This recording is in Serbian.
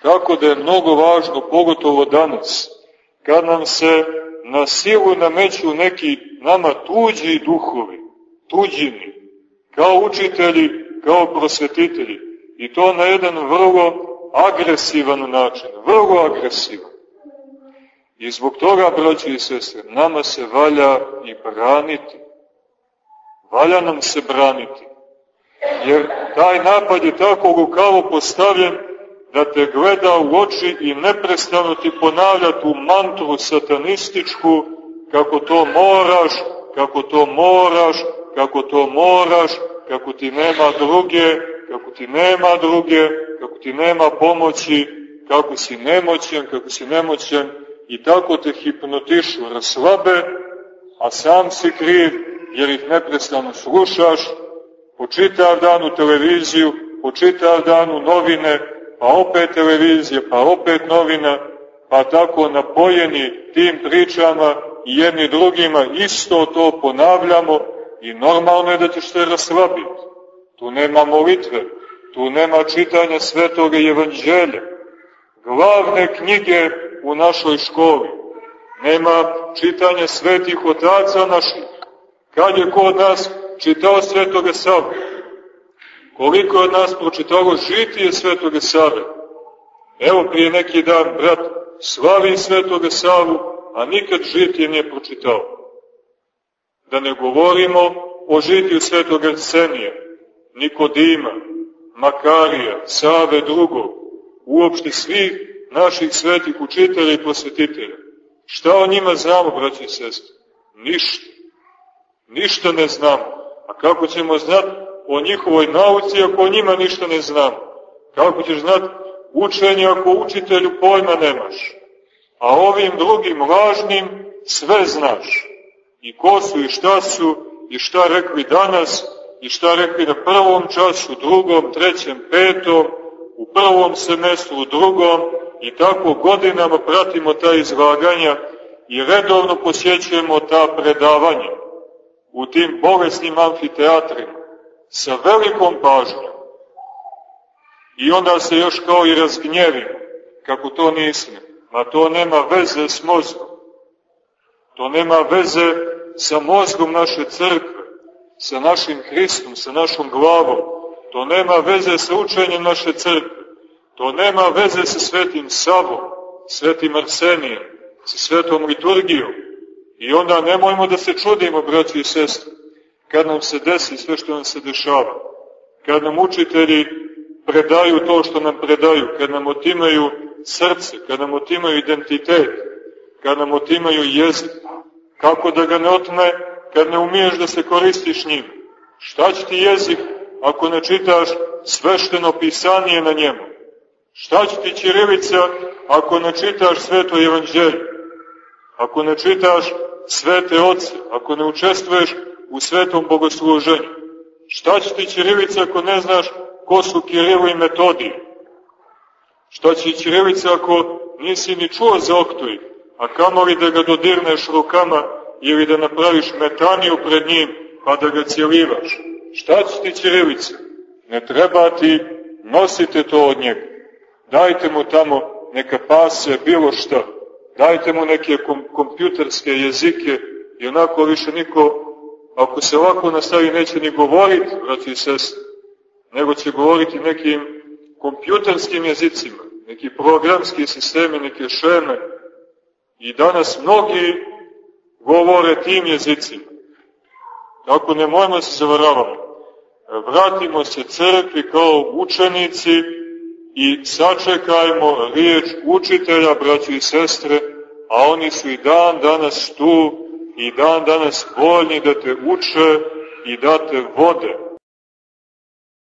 Tako da je mnogo važno, pogotovo danas, kad nam se na silu nameću neki nama tuđi duhovi, tuđini, kao učitelji, kao prosvetitelji, i to na jedan vrlo agresivan način, vrlo agresivan. I zbog toga, braći i sestre, nama se valja i braniti. Valja nam se braniti. Jer taj napad je tako lukavo postavljen da te gleda u oči i neprestano ti ponavlja tu mantru satanističku, kako to moraš, kako to moraš, kako to moraš, kako ti nema druge, kako ti nema druge, kako ti nema pomoći, kako si nemoćan, i tako te hipnotišu, raslabe, a sam si kriv, jer ih neprestano slušaš, po čitav dan u televiziju, po čitav dan u novine, pa opet televizija, pa opet novina, pa tako napojeni tim pričama i jedni drugima isto to ponavljamo i normalno je da ćeš se raslabiti. Tu nema molitve, tu nema čitanja Svetoga Evanđelja, glavne knjige u našoj školi, nema čitanja svetih otaca naših. Kad je kod nas čitao Svetoga Savu? Koliko je od nas pročitalo žitije Svetoga Save? Evo prije neki dan brat slavi Svetoga Savu, a nikad žitije nije pročitao. Da ne govorimo o žitiju Svetoga Arsenija, Nikodima, Makarija, Save drugog, uopšte svih naših svetih učitelja i prosvetitelja. Šta o njima znamo, braći i sestre? Ništa. Ništa ne znamo. A kako ćemo znati o njihovoj nauci ako o njima ništa ne znamo? Kako ćeš znati učenje ako učitelju pojma nemaš? A ovim drugim lažnim sve znaš. I ko su i šta rekli danas, i šta rekli na prvom času, drugom, trećem, petom, u prvom semestru, u drugom, i tako godinama pratimo ta izlaganja i redovno posjećujemo ta predavanja u tim bolesnim amfiteatrima sa velikom pažnjom. I onda se još kao i razgnjevimo, kako to nismo. Ma to nema veze s mozgom. To nema veze sa mozgom naše crkve, sa našim Hristom, sa našom glavom. To nema veze sa učenjem naše crkve. To nema veze sa Svetim Savom, Svetim Arsenijem, sa Svetom liturgijom. I onda nemojmo da se čudimo, braći i sestre, kad nam se desi sve što nam se dešava. Kad nam učitelji predaju to što nam predaju, kad nam otimaju srce, kad nam otimaju identitet, kad nam otimaju jezik. Kako da ga ne otme kad ne umiješ da se koristiš njim? Šta će ti jezik ako ne čitaš svešteno pisanje na njemu? Šta će ti ćirilica ako ne čitaš Sveto Evanđelje? Ako ne čitaš svete oce, ako ne učestvuješ u svetom bogosluženju? Šta će ti ćirilica ako ne znaš ko su Kirilo i Metodije? Šta će ćirilica ako nisi ni čuo za Oktuj, a kamoli da ga dodirneš rukama ili da napraviš metaniju pred njim pa da ga cjelivaš? Šta će ti ćirilica? Ne treba ti, nosite to od njega. Dajte mu tamo neka pase, bilo šta. Dajte mu neke kompjuterske jezike i onako više niko, ako se ovako nastavi, neće ni govoriti, braći i sestre, nego će govoriti nekim kompjuterskim jezicima, neki programski sistemi, neke šeme. I danas mnogi govore tim jezicima. Tako nemojmo se zavaravamo. Vratimo se crkvi kao učenici i sačekajmo riječ učitelja, braći i sestre, a oni su i dan danas tu i dan danas voljni da te uče i da te vode.